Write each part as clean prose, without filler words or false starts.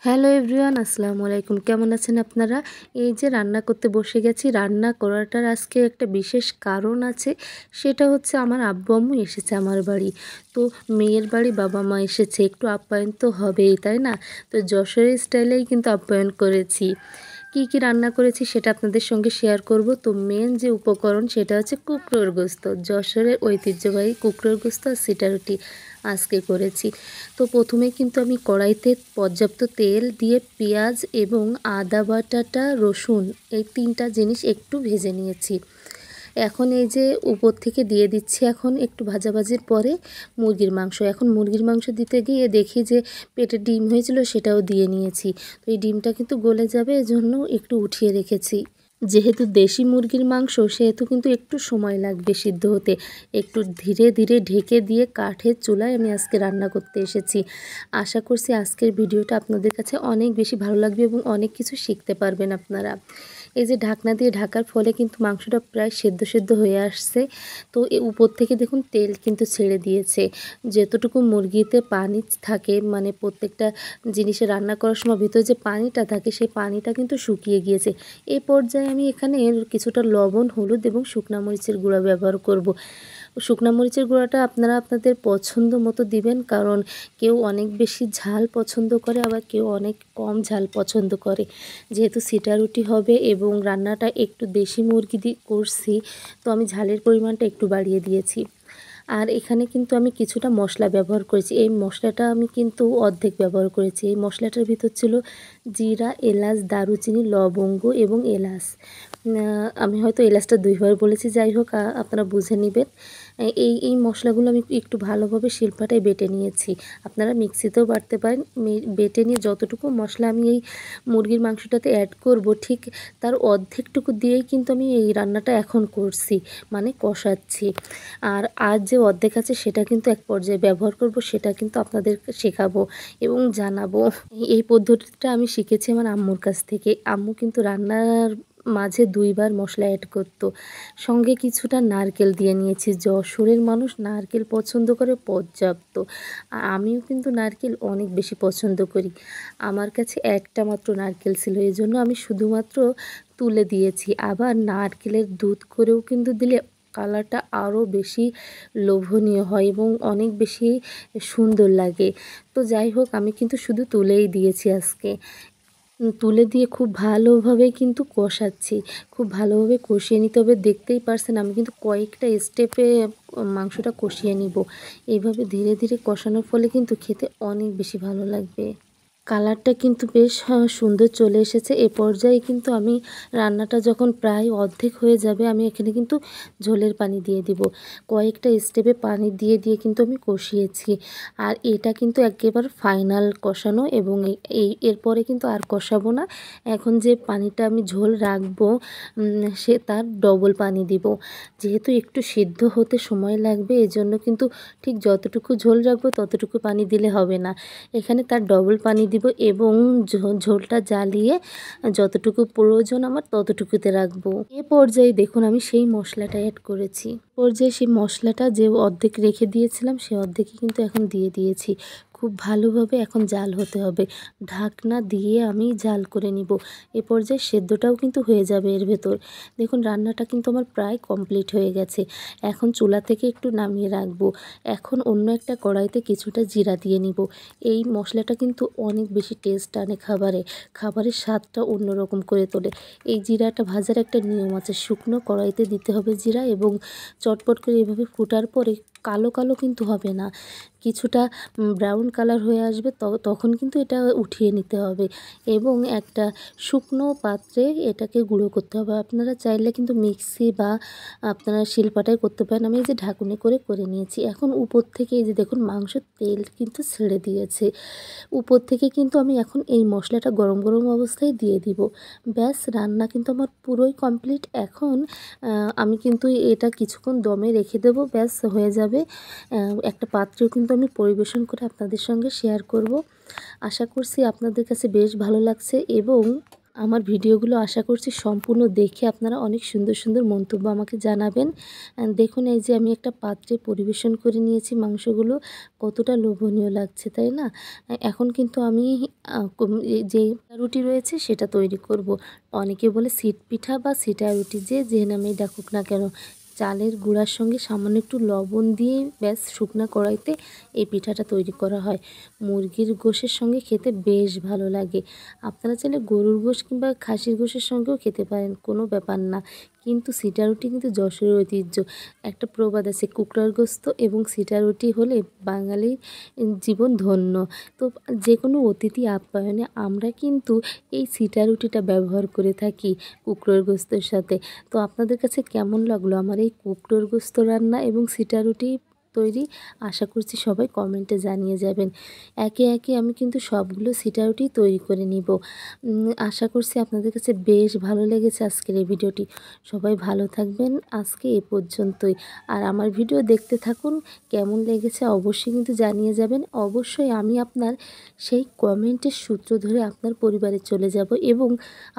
Hello everyone, আসসালামু আলাইকুম। কেমন আছেন আপনারা? এই যে রান্না করতে বসে গেছি। রান্না করাটার আজকে একটা বিশেষ কারণ আছে। সেটা হচ্ছে আমার আব্বু আম্মু এসেছে আমার বাড়ি। তো মেয়ের বাড়ি বাবা মা এসেছে, একটু আপ্যায়ন তো হবেই, তাই না? তো যশোরের স্টাইলেই কিন্তু আপ্যায়ন করেছি। কি কি রান্না করেছি সেটা আপনাদের সঙ্গে শেয়ার করব। তো মেন যে উপকরণ সেটা হচ্ছে কুমড়োর গোস্ত। যশোরের ঐতিহ্যবাহী কুমড়োর গোস্ত আর সিটা রুটি আজকে করেছি। তো প্রথমে কিন্তু আমি কড়াইতে পর্যাপ্ত তেল দিয়ে পেঁয়াজ এবং আদা বাটাটা, রসুন, এই 3টা জিনিস একটু ভেজে নিয়েছি। এখন এই যে উপর থেকে দিয়ে দিচ্ছি এখন একটু ভাজাভাজির পরে মুরগির মাংস। এখন মুরগির মাংস দিতে গিয়ে দেখি যে পেটে ডিম হয়েছিল, সেটাও দিয়ে নিয়েছি। তো এই ডিমটা কিন্তু গলে যাবে, এজন্য একটু উঠিয়ে রেখেছি। যেহেতু দেশি মুরগির মাংস সেহেতু কিন্তু একটু সময় লাগবে সিদ্ধ হতে। একটু ধীরে ধীরে ঢেকে দিয়ে কাঠের চুলায় আমি আজকে রান্না করতে এসেছি। আশা করছি আজকের ভিডিওটা আপনাদের কাছে অনেক বেশি ভালো লাগবে এবং অনেক কিছু শিখতে পারবেন আপনারা। এই যে ঢাকনা দিয়ে ঢাকার ফলে কিন্তু মাংসটা প্রায় সেদ্ধ সেদ্ধ হয়ে আসছে। তো উপর থেকে দেখুন তেল কিন্তু ছেড়ে দিয়েছে। যতটুকু মুরগিতে পানি থাকে, মানে প্রত্যেকটা জিনিসে রান্না করার সময় ভিতরে যে পানিটা থাকে সেই পানিটা কিন্তু শুকিয়ে গিয়েছে। এই পর্যায়ে আমি এখানে কিছুটা লবণ, হলুদ এবং শুকনা মরিচের গুঁড়া ব্যবহার করব। শুকনা মরিচের গুঁড়াটা আপনারা আপনাদের পছন্দ মতো দিবেন, কারণ কেউ অনেক বেশি ঝাল পছন্দ করে, আবার কেউ অনেক কম ঝাল পছন্দ করে। যেহেতু সিটা রুটি হবে এবং রান্নাটা একটু দেশি মুরগি দিয়ে করছি, তো আমি ঝালের পরিমাণটা একটু বাড়িয়ে দিয়েছি। আর এখানে কিন্তু আমি কিছুটা মশলা ব্যবহার করেছি। এই মশলাটা আমি কিন্তু অর্ধেক ব্যবহার করেছি। এই মশলাটার ভিতর ছিল জিরা, এলাচ, দারুচিনি, লবঙ্গ এবং এলাচ। আমি হয়তো এলাচটা 2বার বলেছি, যাই হোক আপনারা বুঝে নেবেন। এই মশলাগুলো আমি একটু ভালোভাবে শিলপাটায় বেটে নিয়েছি। আপনারা মিক্সিতেও বাটতে পারেন। বেটে নিয়ে যতটুকু মশলা আমি এই মুরগির মাংসটাতে অ্যাড করব, ঠিক তার অর্ধেকটুকু দিয়েই কিন্তু আমি এই রান্নাটা এখন করছি, মানে কষাচ্ছি। আর যে অর্ধেক আছে সেটা কিন্তু এক পর্যায়ে ব্যবহার করব, সেটা কিন্তু আপনাদের শেখাবো এবং জানাবো। এই পদ্ধতিটা আমি শিখেছি আমার আম্মুর কাছ থেকে। আম্মু কিন্তু রান্নার মাঝে 2বার মশলা অ্যাড করতো। সঙ্গে কিছুটা নারকেল দিয়ে নিয়েছি। যশোরের মানুষ নারকেল পছন্দ করে পর্যাপ্ত। আর আমিও কিন্তু নারকেল অনেক বেশি পছন্দ করি। আমার কাছে একটা মাত্র নারকেল ছিল, এজন্য আমি শুধুমাত্র তুলে দিয়েছি। আবার নারকেলের দুধ করেও কিন্তু দিলে কালারটা আরও বেশি লোভনীয় হয় এবং অনেক বেশি সুন্দর লাগে। তো যাই হোক, আমি কিন্তু শুধু তুলেই দিয়েছি আজকে। তুলে দিয়ে খুব ভালোভাবে কিন্তু কষাচ্ছি। খুব ভালোভাবে কষিয়ে নিতে হবে। দেখতেই পারছেন আমি কিন্তু কয়েকটা স্টেপে মাংসটা কষিয়ে নিব। এইভাবে ধীরে ধীরে কষানোর ফলে কিন্তু খেতে অনেক বেশি ভালো লাগবে। কালারটা কিন্তু বেশ সুন্দর চলে এসেছে। এ পর্যায়ে কিন্তু আমি রান্নাটা যখন প্রায় অর্ধেক হয়ে যাবে, আমি এখানে কিন্তু ঝোলের পানি দিয়ে দিব। কয়েকটা স্টেপে পানি দিয়ে দিয়ে কিন্তু আমি কষিয়েছি। আর এটা কিন্তু একেবারে ফাইনাল কষানো, এবং এরপরে কিন্তু আর কষাবো না। এখন যে পানিটা আমি ঝোল রাখবো, সে তার ডবল পানি দিব। যেহেতু একটু সিদ্ধ হতে সময় লাগবে, এজন্য কিন্তু ঠিক যতটুকু ঝোল রাখবো ততটুকু পানি দিলে হবে না। এখানে তার ডবল পানি দিব এবং ঝোলটা জ্বালিয়ে যতটুকু প্রয়োজন আমার ততটুকুতে রাখবো। এ পর্যায়ে দেখুন আমি সেই মশলাটা অ্যাড করেছি। পর্যায়ে সেই মশলাটা যে অর্ধেক রেখে দিয়েছিলাম সে অর্ধেকই কিন্তু এখন দিয়ে দিয়েছি। খুব ভালোভাবে এখন জাল হতে হবে। ঢাকনা দিয়ে আমি জাল করে নিব। এ পর্যায়ে সেদ্ধটাও কিন্তু হয়ে যাবে এর ভেতর। দেখুন রান্নাটা কিন্তু আমার প্রায় কমপ্লিট হয়ে গেছে। এখন চুলা থেকে একটু নামিয়ে রাখবো। এখন অন্য একটা কড়াইতে কিছুটা জিরা দিয়ে নিব। এই মশলাটা কিন্তু অনেক বেশি টেস্ট আনে খাবারে। খাবারের স্বাদটা অন্যরকম করে তোলে। এই জিরাটা ভাজার একটা নিয়ম আছে। শুকনো কড়াইতে দিতে হবে জিরা, এবং চটপট করে এভাবে ফোটার পরে কালো কালো কিন্তু হবে না, কিছুটা ব্রাউন কালার হয়ে আসবে, তখন কিন্তু এটা উঠিয়ে নিতে হবে এবং একটা শুকনো পাত্রে এটাকে গুঁড়ো করতে হবে। আপনারা চাইলে কিন্তু মিক্সি বা আপনারা শিলপাটায় করতে পারেন। আমি এই যে ঢাকুনি করে করে নিয়েছি। এখন উপর থেকে এই যে দেখুন মাংসের তেল কিন্তু ছেড়ে দিয়েছে। উপর থেকে কিন্তু আমি এখন এই মশলাটা গরম গরম অবস্থায় দিয়ে দিব। ব্যাস, রান্না কিন্তু আমার পুরোই কমপ্লিট। এখন আমি কিন্তু এটা কিছুক্ষণ দমে রেখে দেবো, ব্যাস হয়ে যাবে। একটা পাত্রেও কিন্তু আমি পরিবেশন করে আপনাদের সঙ্গে শেয়ার করব। আশা করছি আপনাদের কাছে বেশ ভালো লাগছে এবং আমার ভিডিওগুলো আশা করছি সম্পূর্ণ দেখে আপনারা অনেক সুন্দর সুন্দর মন্তব্য আমাকে জানাবেন। দেখুন এই যে আমি একটা পাত্রে পরিবেশন করে নিয়েছি মাংসগুলো, কতটা লোভনীয় লাগছে, তাই না? এখন কিন্তু আমি এই যে রুটি রয়েছে সেটা তৈরি করব। অনেকে বলে সিট পিঠা বা সিটা রুটি, যে নামেই ডাকুক না কেন। চালের গুঁড়ার সঙ্গে সামান্য একটু লবণ দিয়ে ব্যাস শুকনা কড়াইতে এই পিঠাটা তৈরি করা হয়। মুরগির গোশের সঙ্গে খেতে বেশ ভালো লাগে। আপনারা চাইলে গরুর গোশ কিংবা খাসির গোশের সঙ্গেও খেতে পারেন, কোনো ব্যাপার না। কিন্তু সিটা রুটি কিন্তু যশোরের ঐতিহ্য। একটা প্রবাদ আছে, কুকড়ার গোস্ত এবং সিটা রুটি হলে বাঙালির জীবন ধন্য। তো যে কোনো অতিথি আপ্যায়নে আমরা কিন্তু এই সিটা রুটিটা ব্যবহার করে থাকি কুকড়োর গোস্তের সাথে। তো আপনাদের কাছে কেমন লাগলো আমার এই কুকড়োর গোস্ত রান্না এবং সিটা রুটি তৈরি? আশা করছি সবাই কমেন্টে জানিয়ে যাবেন। একে একে আমি কিন্তু সবগুলো সিটা রুটি তৈরি করে নিব। আশা করছি আপনাদের কাছে বেশ ভালো লেগেছে আজকের এই ভিডিওটি। সবাই ভালো থাকবেন, আজকে এ পর্যন্তই। আর আমার ভিডিও দেখতে থাকুন, কেমন লেগেছে অবশ্যই কিন্তু জানিয়ে যাবেন। অবশ্যই আমি আপনার সেই কমেন্টের সূত্র ধরে আপনার পরিবারে চলে যাব এবং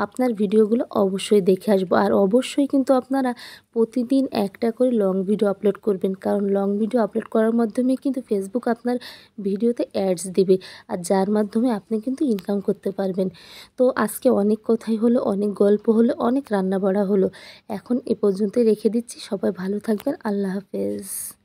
আপনার ভিডিওগুলো অবশ্যই দেখে আসবো। আর অবশ্যই কিন্তু আপনারা প্রতিদিন একটা করে লং ভিডিও আপলোড করবেন, কারণ লং ভিডিও আপলোড করার মাধ্যমে কিন্তু ফেসবুক আপনার ভিডিওতে অ্যাডস দিবে, আর যার মাধ্যমে আপনি কিন্তু ইনকাম করতে পারবেন। তো আজকে অনেক কথাই হলো, অনেক গল্প হলো, অনেক রান্না বাড়া হলো। এখন এ পর্যন্তই রেখে দিচ্ছি। সবাই ভালো থাকবেন। আল্লাহ হাফেজ।